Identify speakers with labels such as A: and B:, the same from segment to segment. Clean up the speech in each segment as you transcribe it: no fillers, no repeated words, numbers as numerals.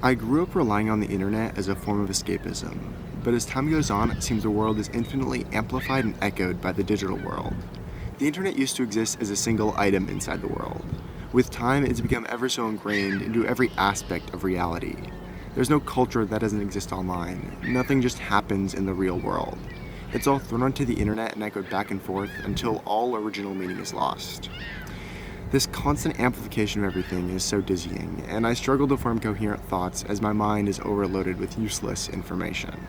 A: I grew up relying on the internet as a form of escapism, but as time goes on, it seems the world is infinitely amplified and echoed by the digital world. The internet used to exist as a single item inside the world. With time, it's become ever so ingrained into every aspect of reality. There's no culture that doesn't exist online. Nothing just happens in the real world. It's all thrown onto the internet and echoed back and forth until all original meaning is lost. This constant amplification of everything is so dizzying, and I struggle to form coherent thoughts as my mind is overloaded with useless information.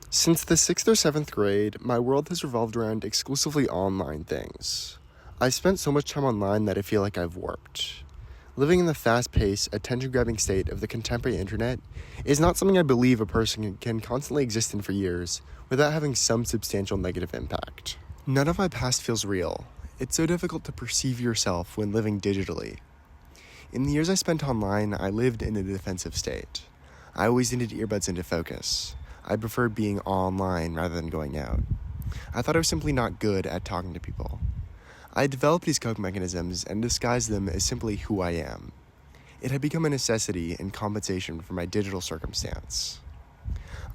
A: Since the 6th or 7th grade, my world has revolved around exclusively online things. I've spent so much time online that I feel like I've warped. Living in the fast-paced, attention-grabbing state of the contemporary internet is not something I believe a person can constantly exist in for years without having some substantial negative impact. None of my past feels real. It's so difficult to perceive yourself when living digitally. In the years I spent online, I lived in a defensive state. I always needed earbuds in to focus. I preferred being online rather than going out. I thought I was simply not good at talking to people. I developed these coping mechanisms and disguised them as simply who I am. It had become a necessity in compensation for my digital circumstance.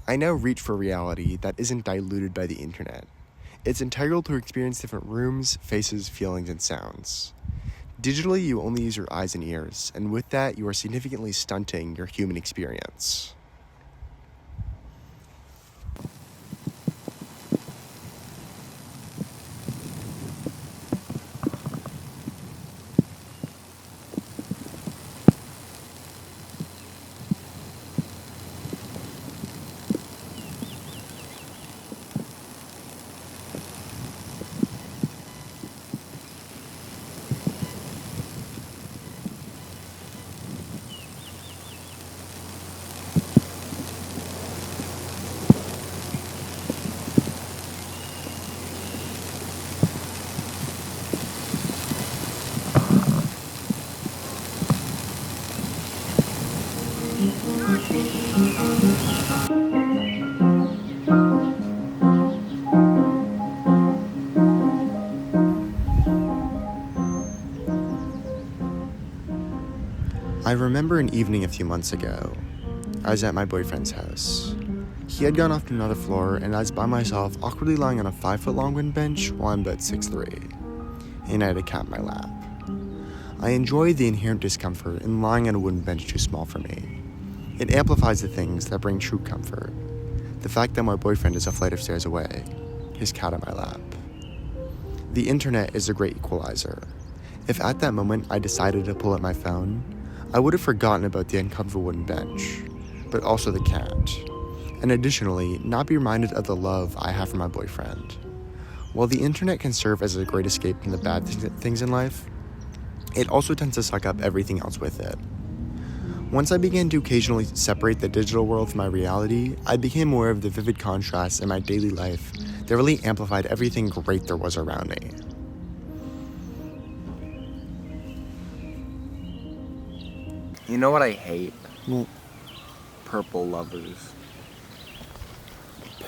A: I now reach for reality that isn't diluted by the internet. It's integral to experience different rooms, faces, feelings, and sounds. Digitally, you only use your eyes and ears, and with that, you are significantly stunting your human experience. I remember an evening a few months ago. I was at my boyfriend's house. He had gone off to another floor, and I was by myself, awkwardly lying on a 5-foot-long wooden bench while I'm about 6'3", and I had a cat in my lap. I enjoy the inherent discomfort in lying on a wooden bench too small for me. It amplifies the things that bring true comfort. The fact that my boyfriend is a flight of stairs away, his cat on my lap. The internet is a great equalizer. If at that moment I decided to pull out my phone, I would have forgotten about the uncomfortable wooden bench, but also the cat, and additionally, not be reminded of the love I have for my boyfriend. While the internet can serve as a great escape from the bad things in life, it also tends to suck up everything else with it. Once I began to occasionally separate the digital world from my reality, I became aware of the vivid contrasts in my daily life that really amplified everything great there was around me.
B: You know what I hate?
A: Well,
B: Purple lovers.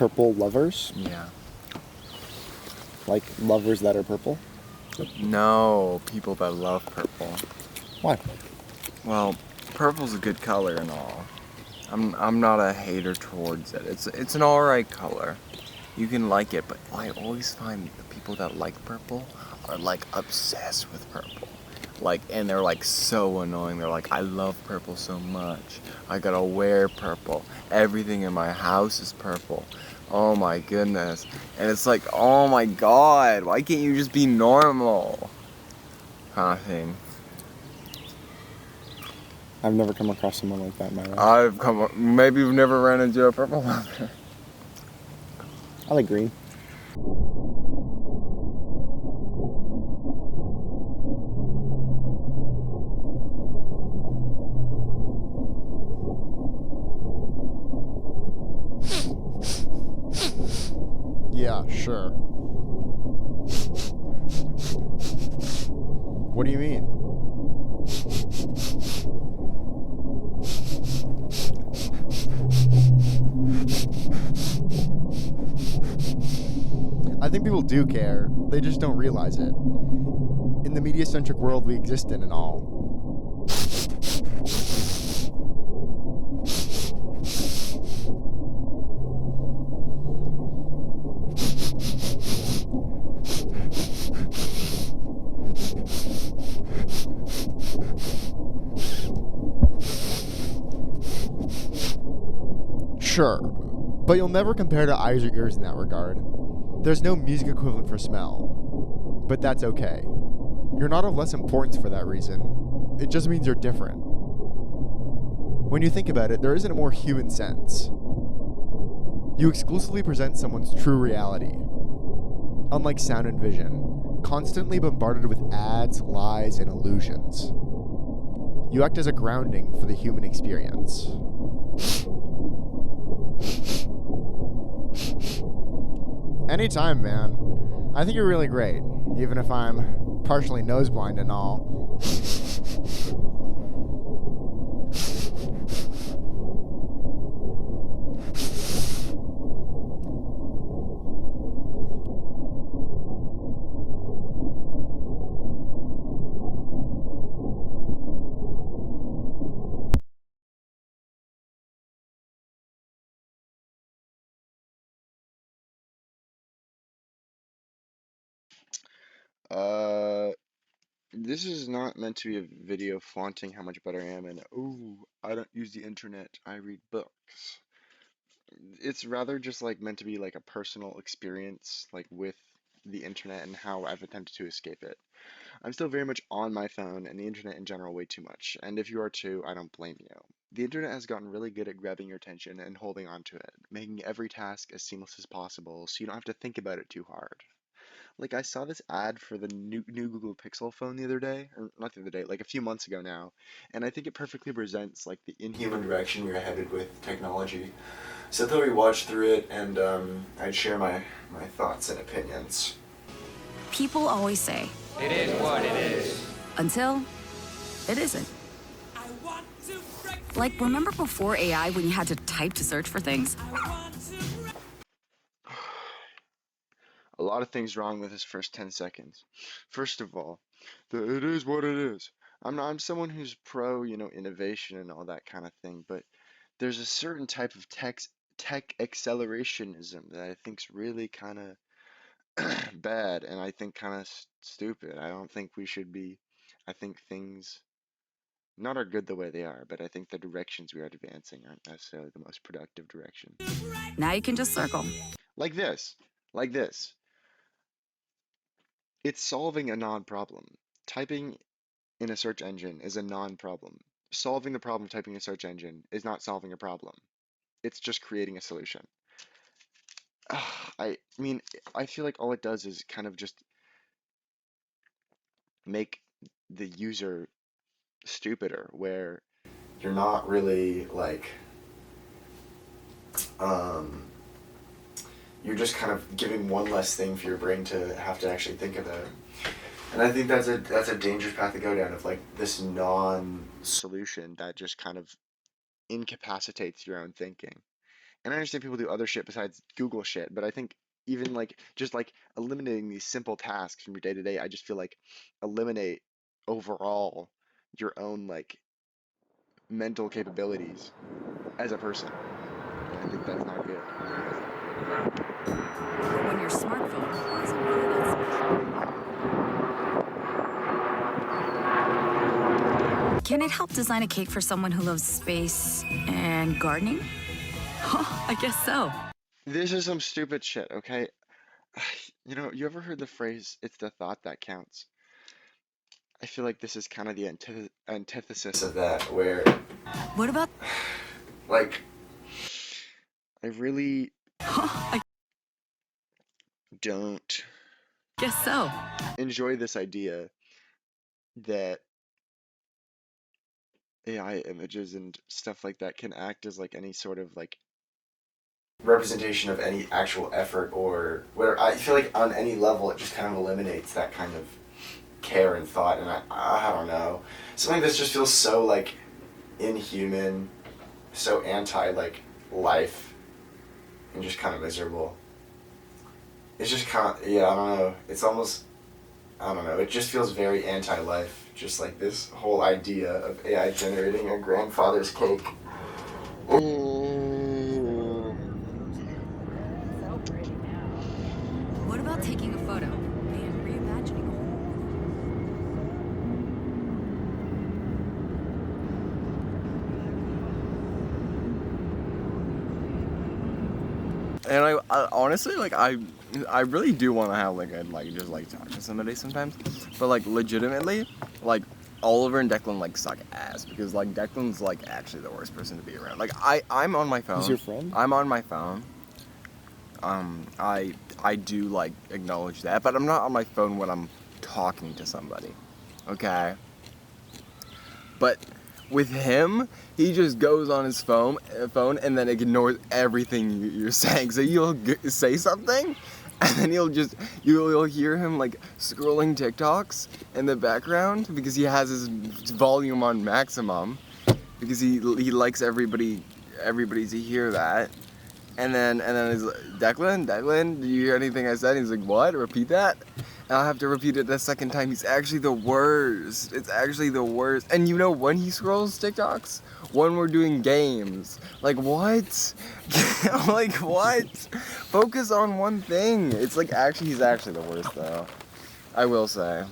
A: purple lovers?
B: Yeah.
A: Like lovers that are purple?
B: No, people that love purple.
A: Why?
B: Well, purple's a good color and all. I'm not a hater towards it. It's an alright color. You can like it, but I always find the people that like purple are like obsessed with purple. And they're like so annoying. They're like, I love purple so much. I gotta wear purple. Everything in my house is purple. Oh my goodness. And it's like, oh my god, why can't you just be normal? Kind of thing.
A: I've never come across someone like that in my life.
B: Maybe you've never ran into a purple lover.
A: I like green. Yeah, sure. What do you mean? I think people do care, they just don't realize it. In the media-centric world we exist in and all. Sure, but you'll never compare to eyes or ears in that regard. There's no music equivalent for smell, but that's okay. You're not of less importance for that reason. It just means you're different. When you think about it, there isn't a more human sense. You exclusively present someone's true reality. Unlike sound and vision, constantly bombarded with ads, lies, and illusions. You act as a grounding for the human experience. Anytime, man. I think you're really great, even if I'm partially noseblind and all. This is not meant to be a video flaunting how much better I am, and ooh, I don't use the internet, I read books. It's rather just like meant to be like a personal experience, like with the internet and how I've attempted to escape it. I'm still very much on my phone and the internet in general way too much, and if you are too, I don't blame you. The internet has gotten really good at grabbing your attention and holding on to it, making every task as seamless as possible so you don't have to think about it too hard. Like I saw this ad for the new Google Pixel phone the other day, or not the other day, like a few months ago now, and I think it perfectly presents like the inhuman direction we're headed with technology. So I thought we'd watch through it, and I'd share my thoughts and opinions.
C: People always say,
B: It is what it is.
C: until it isn't. Like, remember before AI when you had to type to search for things?
A: A lot of things wrong with his first 10 seconds. First of all, it is what it is. I'm someone who's pro, innovation and all that kind of thing, but there's a certain type of tech accelerationism that I think's really kind of bad and I think kind of stupid. I don't think we should be. I think things not are good the way they are, but I think the directions we are advancing aren't necessarily the most productive direction.
C: Now you can just circle.
A: Like this. Like this. It's solving a non-problem. Typing in a search engine is a non-problem. Solving the problem of typing in a search engine is not solving a problem. It's just creating a solution. I mean, I feel like all it does is kind of just make the user stupider, where you're not really like, um, you're just kind of giving one less thing for your brain to have to actually think about. And I think that's a dangerous path to go down, of like this non-solution that just kind of incapacitates your own thinking. And I understand people do other shit besides Google shit, but I think even like just like eliminating these simple tasks from your day to day, I just feel like eliminate overall your own like mental capabilities as a person. And I think that's not good.
C: But when your smartphone isn't really that special. Can it help design a cake for someone who loves space and gardening? I guess so.
A: This is some stupid shit, okay? You ever heard the phrase, it's the thought that counts? I feel like this is kind of the antithesis of that, where,
C: What about?
A: like, I really
C: I
A: don't
C: guess so.
A: enjoy this idea that AI images and stuff like that can act as like any sort of like representation of any actual effort, or where I feel like on any level it just kind of eliminates that kind of care and thought, and I don't know, something that just feels so like inhuman, so anti like life, and just kind of miserable. It's just kind of, yeah, I don't know. It's almost, I don't know. It just feels very anti-life. Just like this whole idea of AI generating a grandfather's cake.
C: What about taking a photo and reimagining a whole?
B: And I honestly, like, I really do want to have, like, just, like, talk to somebody sometimes. But, like, legitimately, like, Oliver and Declan, like, suck ass. Because, like, Declan's, like, actually the worst person to be around. Like, I'm on my phone.
A: He's your friend?
B: I'm on my phone. I do, like, acknowledge that. But I'm not on my phone when I'm talking to somebody. Okay? But with him, he just goes on his phone and then ignores everything you're saying. So you'll say something, and then you'll hear him like scrolling TikToks in the background because he has his volume on maximum because he likes everybody to hear that. And then he's like, Declan, did you hear anything I said? He's like, what? Repeat that? And I'll have to repeat it the second time. He's actually the worst. It's actually the worst. And you know when he scrolls TikToks? When we're doing games. Like, what? Like, what? Focus on one thing. It's like, he's actually the worst, though. I will say.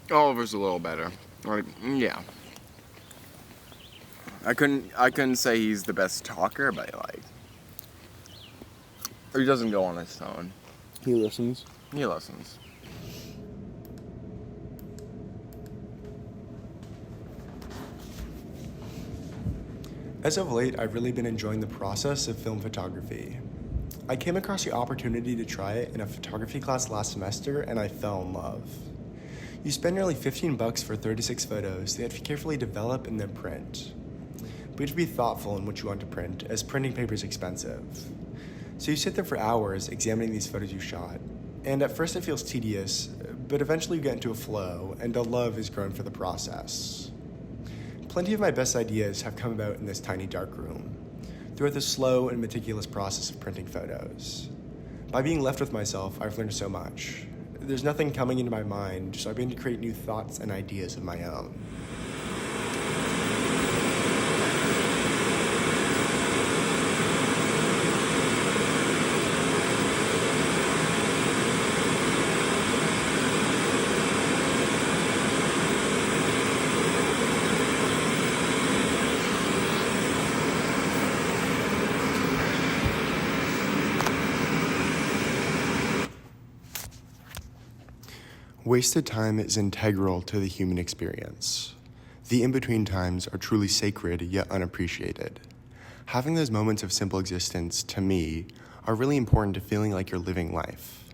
B: Oliver's a little better. Like, yeah. I couldn't say he's the best talker, but like, he doesn't go on his phone.
A: He listens.
B: He listens.
A: As of late, I've really been enjoying the process of film photography. I came across the opportunity to try it in a photography class last semester, and I fell in love. You spend nearly $15 for 36 photos that you have to carefully develop and then print. But you have to be thoughtful in what you want to print, as printing paper is expensive. So you sit there for hours examining these photos you shot, and at first it feels tedious, but eventually you get into a flow, and a love is grown for the process. Plenty of my best ideas have come about in this tiny dark room, throughout the slow and meticulous process of printing photos. By being left with myself, I've learned so much. There's nothing coming into my mind, so I've been to create new thoughts and ideas of my own. Wasted time is integral to the human experience. The in-between times are truly sacred yet unappreciated. Having those moments of simple existence, to me, are really important to feeling like you're living life.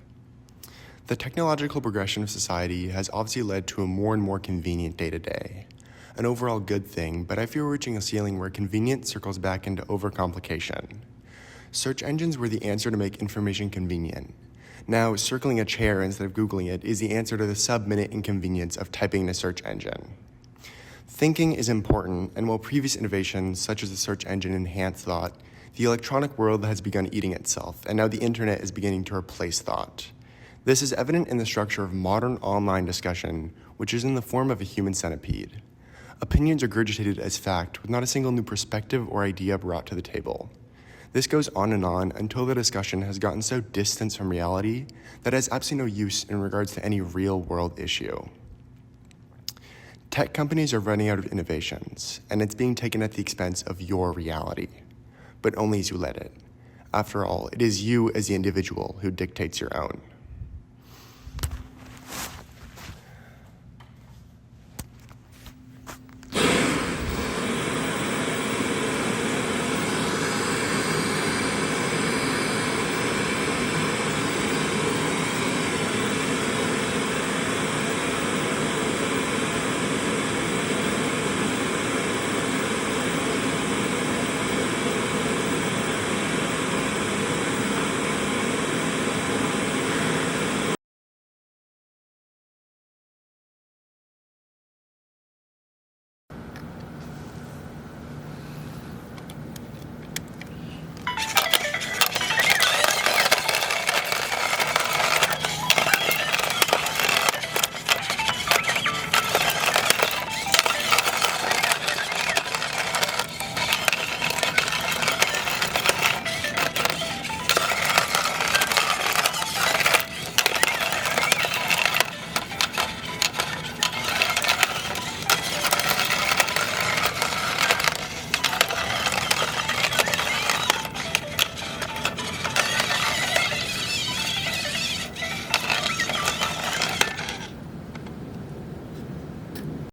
A: The technological progression of society has obviously led to a more and more convenient day-to-day. An overall good thing, but I fear we're reaching a ceiling where convenience circles back into overcomplication. Search engines were the answer to make information convenient. Now, circling a chair instead of Googling it is the answer to the sub-minute inconvenience of typing in a search engine. Thinking is important, and while previous innovations, such as the search engine, enhance thought, the electronic world has begun eating itself, and now the internet is beginning to replace thought. This is evident in the structure of modern online discussion, which is in the form of a human centipede. Opinions are regurgitated as fact, with not a single new perspective or idea brought to the table. This goes on until the discussion has gotten so distant from reality that it has absolutely no use in regards to any real-world issue. Tech companies are running out of innovations, and it's being taken at the expense of your reality. But only as you let it. After all, it is you as the individual who dictates your own.